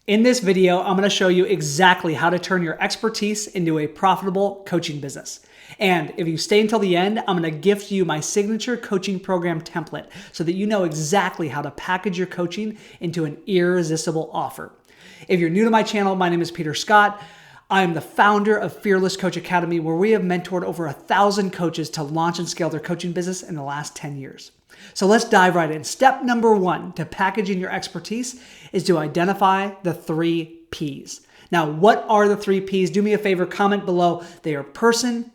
In this video, I'm going to show you exactly how to turn your expertise into a profitable coaching business. And if you stay until the end, I'm going to gift you my signature coaching program template so that you know exactly how to package your coaching into an irresistible offer. If you're new to my channel, my name is Peter Scott. I am the founder of Fearless Coach Academy, where we have mentored over 1,000 coaches to launch and scale their coaching business in the last 10 years. So let's dive right in. Step number 1 to packaging your expertise is to identify the 3 Ps. Now, what are the 3 Ps? Do me a favor, comment below. They are person,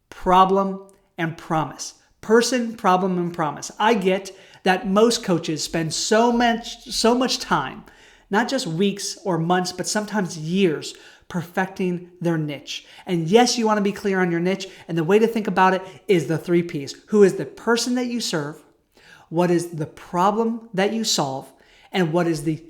problem, and promise. Person, problem, and promise. I get that most coaches spend so much time, not just weeks or months, but sometimes years, perfecting their niche. And yes, you want to be clear on your niche. And the way to think about it is the 3 Ps. Who is the person that you serve? What is the problem that you solve? And what is the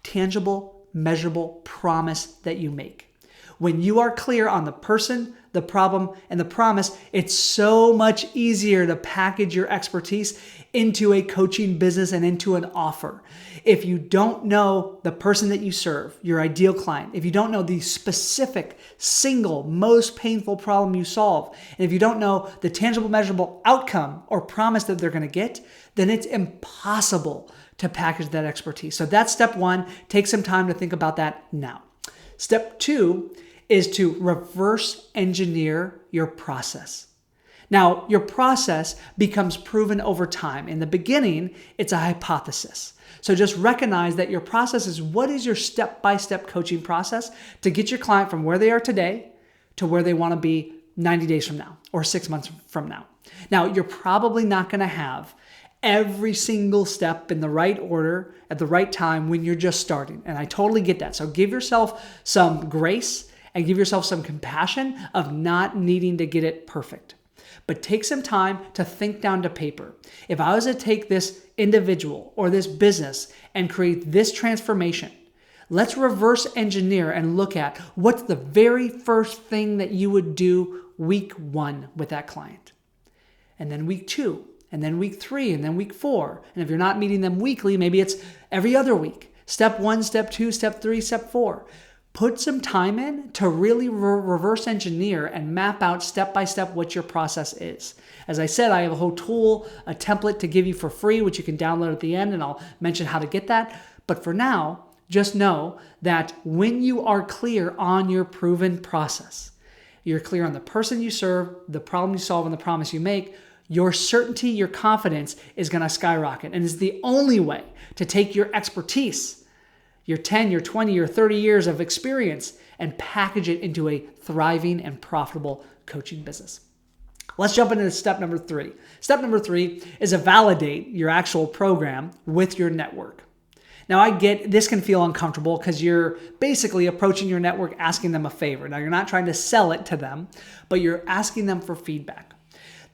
tangible, measurable promise that you make? When you are clear on the person, the problem, and the promise, it's so much easier to package your expertise into a coaching business and into an offer. If you don't know the person that you serve, your ideal client, if you don't know the specific, single, most painful problem you solve, and if you don't know the tangible, measurable outcome or promise that they're going to get, then it's impossible to package that expertise. So that's step 1. Take some time to think about that now. Step 2 is to reverse engineer your process. Now, your process becomes proven over time. In the beginning, it's a hypothesis. So just recognize that your process is what is your step-by-step coaching process to get your client from where they are today to where they want to be 90 days from now or 6 months from now. Now, you're probably not going to have every single step in the right order at the right time when you're just starting. And I totally get that. So give yourself some grace and give yourself some compassion of not needing to get it perfect. But take some time to think down to paper. If I was to take this individual or this business and create this transformation, let's reverse engineer and look at what's the very first thing that you would do week 1 with that client. And then week 2, and then week 3, and then week 4. And if you're not meeting them weekly, maybe it's every other week. Step 1, step 2, step 3, step 4. Put some time in to really reverse engineer and map out step by step what your process is. As I said, I have a whole tool, a template to give you for free, which you can download at the end, and I'll mention how to get that. But for now, just know that when you are clear on your proven process, you're clear on the person you serve, the problem you solve, and the promise you make, your certainty, your confidence is going to skyrocket. And it's the only way to take your expertise, your 10, your 20, your 30 years of experience, and package it into a thriving and profitable coaching business. Let's jump into step number 3. Step number 3 is to validate your actual program with your network. Now, I get this can feel uncomfortable because you're basically approaching your network asking them a favor. Now, you're not trying to sell it to them, but you're asking them for feedback.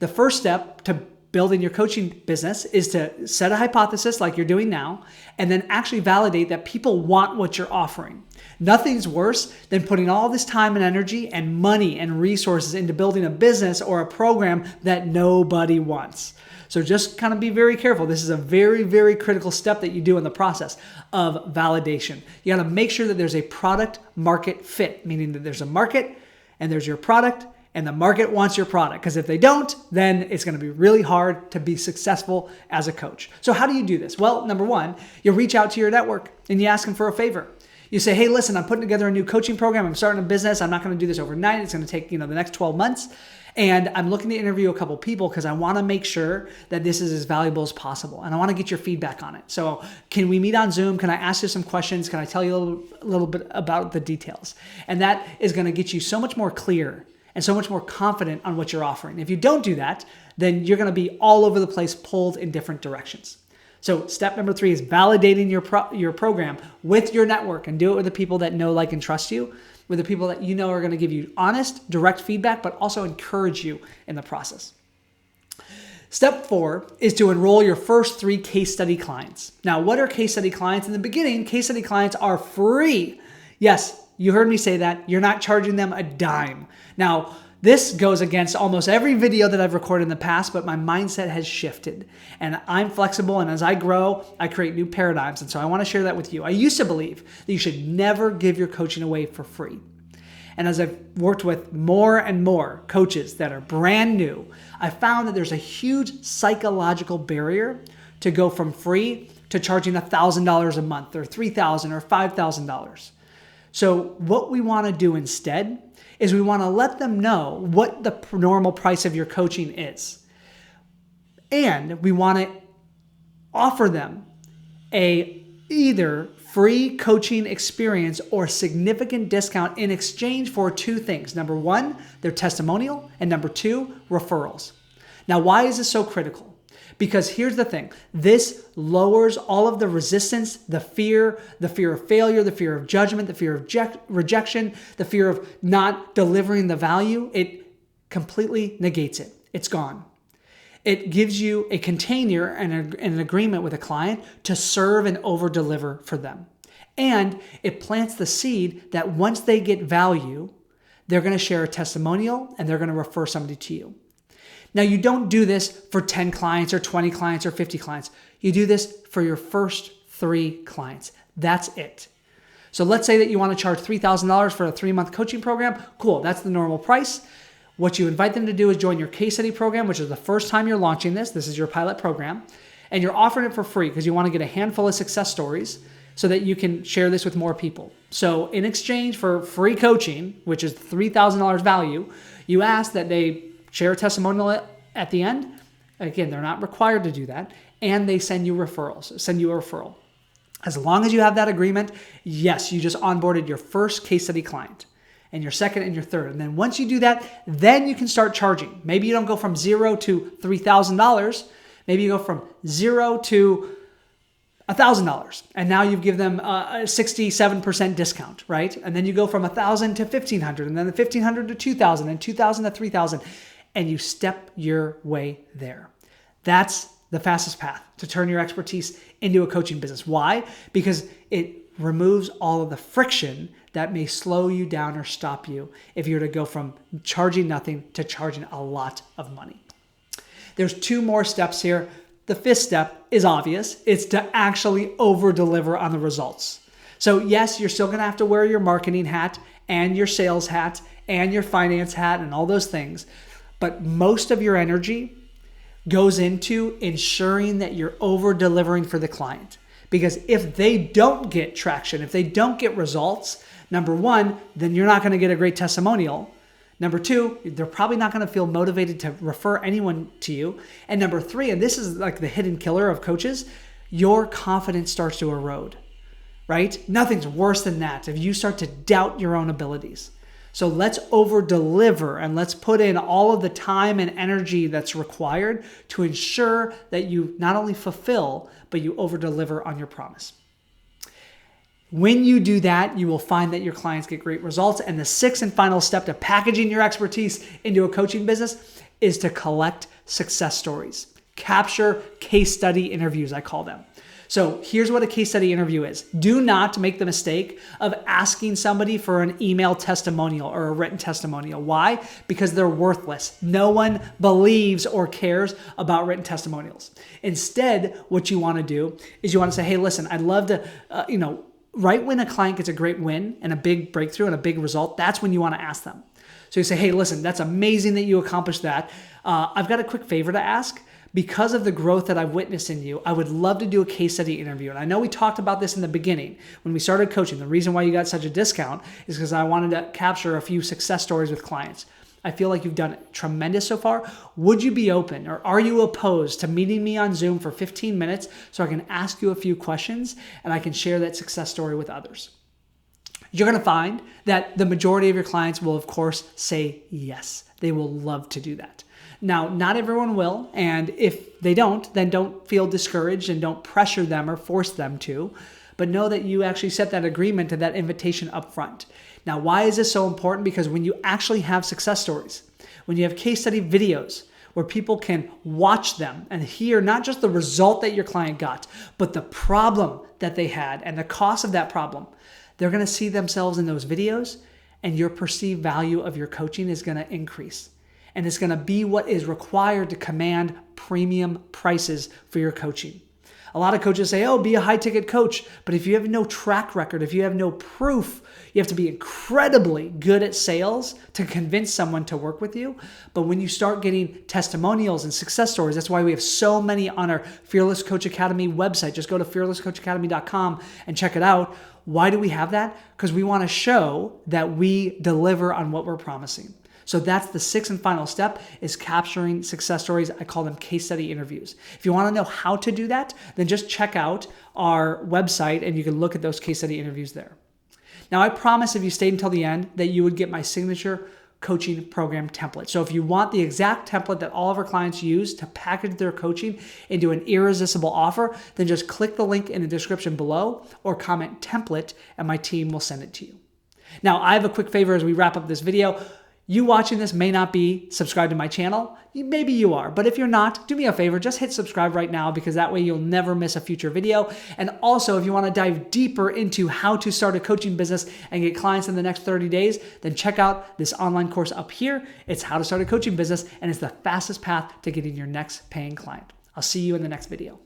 The first step to building your coaching business is to set a hypothesis like you're doing now, and then actually validate that people want what you're offering. Nothing's worse than putting all this time and energy and money and resources into building a business or a program that nobody wants. So just kind of be very careful. This is a very, very critical step that you do in the process of validation. You got to make sure that there's a product market fit, meaning that there's a market and there's your product, and the market wants your product. Because if they don't, then it's going to be really hard to be successful as a coach. So how do you do this? Well, number 1, you reach out to your network and you ask them for a favor. You say, hey, listen, I'm putting together a new coaching program. I'm starting a business. I'm not going to do this overnight. It's going to take, the next 12 months. And I'm looking to interview a couple people because I want to make sure that this is as valuable as possible. And I want to get your feedback on it. So can we meet on Zoom? Can I ask you some questions? Can I tell you a little bit about the details? And that is going to get you so much more clear and so much more confident on what you're offering. If you don't do that, then you're going to be all over the place, pulled in different directions. So step number 3 is validating your program with your network, and do it with the people that know, like, and trust you, with the people that you know are going to give you honest, direct feedback, but also encourage you in the process. Step 4 is to enroll your first 3 case study clients. Now, what are case study clients? In the beginning, case study clients are free. Yes, you heard me say that. You're not charging them a dime. Now, this goes against almost every video that I've recorded in the past, but my mindset has shifted and I'm flexible. And as I grow, I create new paradigms. And so I want to share that with you. I used to believe that you should never give your coaching away for free. And as I've worked with more and more coaches that are brand new, I found that there's a huge psychological barrier to go from free to charging $1,000 a month or $3,000 or $5,000. So what we want to do instead is we want to let them know what the normal price of your coaching is. And we want to offer them a either free coaching experience or significant discount in exchange for two things. Number one, their testimonial, and number two, referrals. Now, why is this so critical? Because here's the thing, this lowers all of the resistance, the fear of failure, the fear of judgment, the fear of rejection, the fear of not delivering the value. It completely negates it. It's gone. It gives you a container and an agreement with a client to serve and over-deliver for them. And it plants the seed that once they get value, they're going to share a testimonial and they're going to refer somebody to you. Now, you don't do this for 10 clients or 20 clients or 50 clients. You do this for your first 3 clients. That's it. So let's say that you want to charge $3,000 for a 3-month coaching program. Cool, that's the normal price. What you invite them to do is join your case study program, which is the first time you're launching this. This is your pilot program. And you're offering it for free because you want to get a handful of success stories so that you can share this with more people. So in exchange for free coaching, which is $3,000 value, you ask that they share a testimonial at the end. Again, they're not required to do that. And they send you referrals, send you a referral. As long as you have that agreement, yes, you just onboarded your first case study client and your second and your third. And then once you do that, then you can start charging. Maybe you don't go from $0 to $3,000. Maybe you go from $0 to $1,000. And now you've given them a 67% discount, right? And then you go from $1,000 to $1,500 and then the $1,500 to $2,000 and $2,000 to $3,000. And you step your way there. That's the fastest path to turn your expertise into a coaching business. Why? Because it removes all of the friction that may slow you down or stop you if you're to go from charging nothing to charging a lot of money. There's 2 more steps here. The 5th step is obvious. It's to actually over-deliver on the results. So yes, you're still going to have to wear your marketing hat and your sales hat and your finance hat and all those things. But most of your energy goes into ensuring that you're over-delivering for the client. Because if they don't get traction, if they don't get results, number one, then you're not going to get a great testimonial. Number 2, they're probably not going to feel motivated to refer anyone to you. And number 3, and this is like the hidden killer of coaches, your confidence starts to erode, right? Nothing's worse than that if you start to doubt your own abilities. So let's over-deliver and let's put in all of the time and energy that's required to ensure that you not only fulfill, but you over-deliver on your promise. When you do that, you will find that your clients get great results. And the 6th and final step to packaging your expertise into a coaching business is to collect success stories. Capture case study interviews, I call them. So here's what a case study interview is. Do not make the mistake of asking somebody for an email testimonial or a written testimonial. Why? Because they're worthless. No one believes or cares about written testimonials. Instead, what you want to do is you want to say, hey, listen, I'd love to, right when a client gets a great win and a big breakthrough and a big result, that's when you want to ask them. So you say, hey, listen, that's amazing that you accomplished that. I've got a quick favor to ask. Because of the growth that I've witnessed in you, I would love to do a case study interview. And I know we talked about this in the beginning when we started coaching. The reason why you got such a discount is because I wanted to capture a few success stories with clients. I feel like you've done tremendous so far. Would you be open or are you opposed to meeting me on Zoom for 15 minutes so I can ask you a few questions and I can share that success story with others? You're going to find that the majority of your clients will, of course, say yes. They will love to do that. Now, not everyone will, and if they don't, then don't feel discouraged and don't pressure them or force them to, but know that you actually set that agreement and that invitation up front. Now, why is this so important? Because when you actually have success stories, when you have case study videos where people can watch them and hear not just the result that your client got, but the problem that they had and the cost of that problem, they're going to see themselves in those videos and your perceived value of your coaching is going to increase. And it's going to be what is required to command premium prices for your coaching. A lot of coaches say, oh, be a high ticket coach. But if you have no track record, if you have no proof, you have to be incredibly good at sales to convince someone to work with you. But when you start getting testimonials and success stories, that's why we have so many on our Fearless Coach Academy website. Just go to fearlesscoachacademy.com and check it out. Why do we have that? Because we want to show that we deliver on what we're promising. So that's the sixth and final step, is capturing success stories. I call them case study interviews. If you want to know how to do that, then just check out our website and you can look at those case study interviews there. Now, I promise if you stayed until the end that you would get my signature coaching program template. So if you want the exact template that all of our clients use to package their coaching into an irresistible offer, then just click the link in the description below or comment template and my team will send it to you. Now, I have a quick favor as we wrap up this video. You watching this may not be subscribed to my channel. Maybe you are, but if you're not, do me a favor, just hit subscribe right now because that way you'll never miss a future video. And also, if you want to dive deeper into how to start a coaching business and get clients in the next 30 days, then check out this online course up here. It's how to start a coaching business, and it's the fastest path to getting your next paying client. I'll see you in the next video.